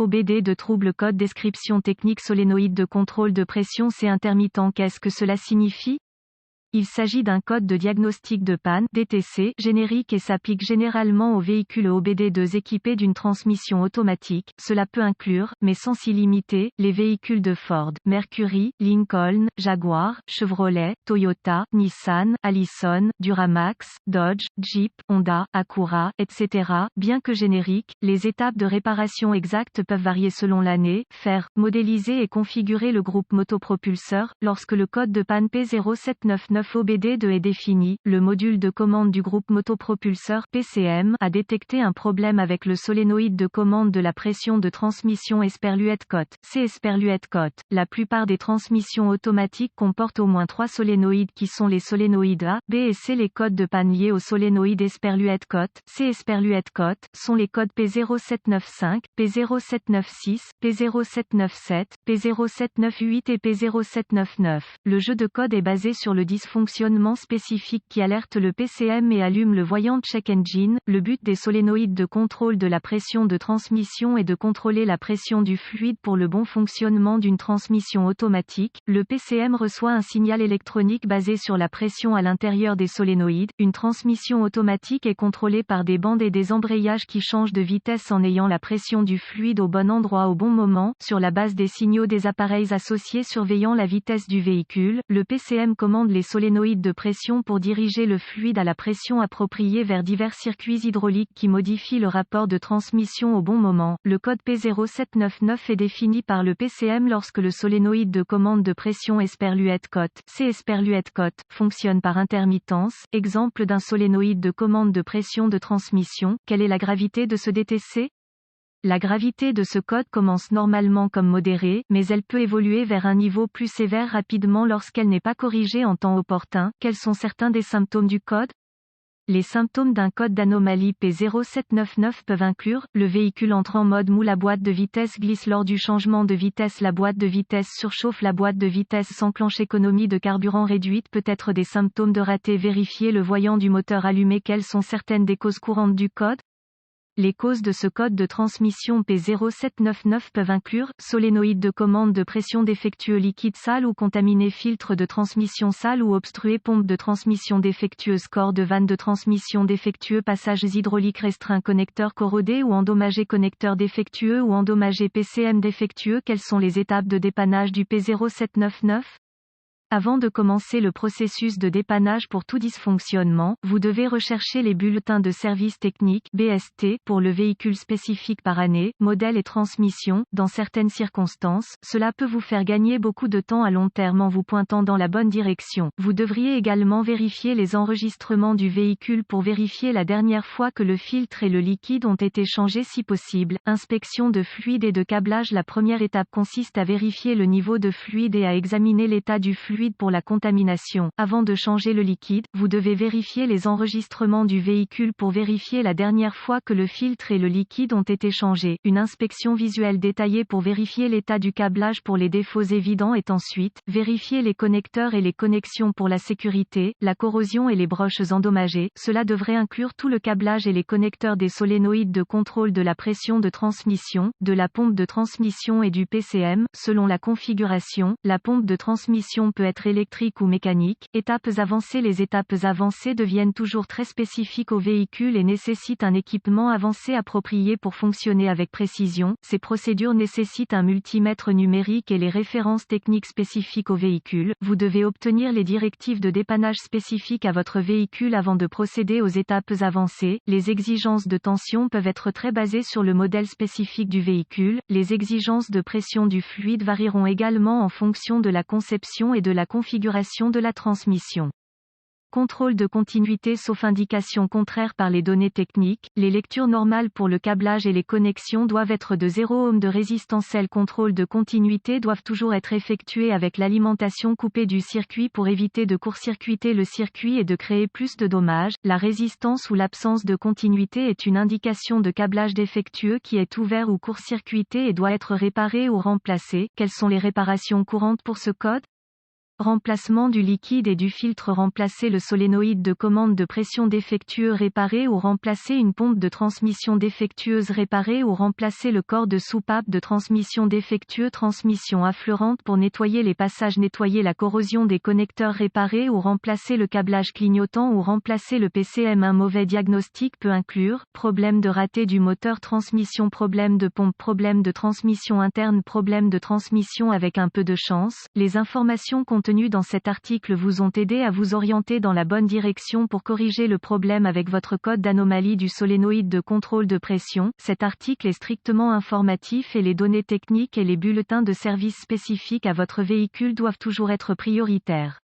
OBD de trouble code description technique solénoïde de contrôle de pression C intermittent. Qu'est-ce que cela signifie? Il s'agit d'un code de diagnostic de panne (DTC) générique et s'applique généralement aux véhicules OBD2 équipés d'une transmission automatique. Cela peut inclure, mais sans s'y limiter, les véhicules de Ford, Mercury, Lincoln, Jaguar, Chevrolet, Toyota, Nissan, Allison, Duramax, Dodge, Jeep, Honda, Acura, etc. Bien que génériques, les étapes de réparation exactes peuvent varier selon l'année. Faire, modéliser et configurer le groupe motopropulseur. Lorsque le code de panne P0799 OBD2 est défini, le module de commande du groupe motopropulseur PCM a détecté un problème avec le solénoïde de commande de la pression de transmission Esperluette-Cotte. C. Esperluette-Cotte. La plupart des transmissions automatiques comportent au moins 3 solénoïdes qui sont les solénoïdes A, B et C. Les codes de panne liés au solénoïde Esperluette-Cotte, C. Esperluette-Cotte, sont les codes P0795, P0796, P0797, P0798 et P0799. Le jeu de code est basé sur le dysfonctionnement spécifique qui alerte le PCM et allume le voyant check engine. Le but des solénoïdes de contrôle de la pression de transmission est de contrôler la pression du fluide pour le bon fonctionnement d'une transmission automatique. Le PCM reçoit un signal électronique basé sur la pression à l'intérieur des solénoïdes. Une transmission automatique est contrôlée par des bandes et des embrayages qui changent de vitesse en ayant la pression du fluide au bon endroit au bon moment, sur la base des signaux des appareils associés surveillant la vitesse du véhicule. Le PCM commande les solénoïdes de pression pour diriger le fluide à la pression appropriée vers divers circuits hydrauliques qui modifient le rapport de transmission au bon moment. Le code P0799 est défini par le PCM lorsque le solénoïde de commande de pression Esperluette-Cotte, C. Esperluette-Cotte, fonctionne par intermittence. Exemple d'un solénoïde de commande de pression de transmission. Quelle est la gravité de ce DTC? La gravité de ce code commence normalement comme modérée, mais elle peut évoluer vers un niveau plus sévère rapidement lorsqu'elle n'est pas corrigée en temps opportun. Quels sont certains des symptômes du code? Les symptômes d'un code d'anomalie P0799 peuvent inclure, le véhicule entre en mode mou, la boîte de vitesse glisse lors du changement de vitesse, la boîte de vitesse surchauffe, la boîte de vitesse s'enclenche, économie de carburant réduite. Peut être des symptômes de raté. Vérifier le voyant du moteur allumé. Quelles sont certaines des causes courantes du code? Les causes de ce code de transmission P0799 peuvent inclure, solénoïde de commande de pression défectueux, liquide sale ou contaminé, filtre de transmission sale ou obstrué, pompe de transmission défectueuse, corps de vanne de transmission défectueux, passages hydrauliques restreints, connecteur corrodé ou endommagé, connecteur défectueux ou endommagé, PCM défectueux. Quelles sont les étapes de dépannage du P0799? Avant de commencer le processus de dépannage pour tout dysfonctionnement, vous devez rechercher les bulletins de service technique (BST) pour le véhicule spécifique par année, modèle et transmission. Dans certaines circonstances, cela peut vous faire gagner beaucoup de temps à long terme en vous pointant dans la bonne direction. Vous devriez également vérifier les enregistrements du véhicule pour vérifier la dernière fois que le filtre et le liquide ont été changés si possible. Inspection de fluide et de câblage. La première étape consiste à vérifier le niveau de fluide et à examiner l'état du fluide pour la contamination. Avant de changer le liquide, vous devez vérifier les enregistrements du véhicule pour vérifier la dernière fois que le filtre et le liquide ont été changés. Une inspection visuelle détaillée pour vérifier l'état du câblage pour les défauts évidents est ensuite vérifier les connecteurs et les connexions pour la sécurité, la corrosion et les broches endommagées. Cela devrait inclure tout le câblage et les connecteurs des solénoïdes de contrôle de la pression de transmission, de la pompe de transmission et du PCM. Selon la configuration, la pompe de transmission peut être électrique ou mécanique. Étapes avancées. Les étapes avancées deviennent toujours très spécifiques au véhicule et nécessitent un équipement avancé approprié pour fonctionner avec précision. Ces procédures nécessitent un multimètre numérique et les références techniques spécifiques au véhicule. Vous devez obtenir les directives de dépannage spécifiques à votre véhicule avant de procéder aux étapes avancées. Les exigences de tension peuvent être très basées sur le modèle spécifique du véhicule. Les exigences de pression du fluide varieront également en fonction de la conception et de la configuration de la transmission. Contrôle de continuité sauf indication contraire par les données techniques, les lectures normales pour le câblage et les connexions doivent être de 0 ohm de résistance. Le contrôle de continuité doivent toujours être effectués avec l'alimentation coupée du circuit pour éviter de court-circuiter le circuit et de créer plus de dommages. La résistance ou l'absence de continuité est une indication de câblage défectueux qui est ouvert ou court-circuité et doit être réparé ou remplacé. Quelles sont les réparations courantes pour ce code? Remplacement du liquide et du filtre. Remplacer le solénoïde de commande de pression défectueux. Réparer ou remplacer une pompe de transmission défectueuse. Réparer ou remplacer le corps de soupape de transmission défectueux. Transmission affleurante pour nettoyer les passages. Nettoyer la corrosion des connecteurs. Réparer ou remplacer le câblage clignotant ou remplacer le PCM. Un mauvais diagnostic peut inclure problème de raté du moteur, transmission, problème de pompe, problème de transmission interne, problème de transmission avec un peu de chance. Les informations contenues dans cet article vous ont aidé à vous orienter dans la bonne direction pour corriger le problème avec votre code d'anomalie du solénoïde de contrôle de pression. Cet article est strictement informatif et les données techniques et les bulletins de service spécifiques à votre véhicule doivent toujours être prioritaires.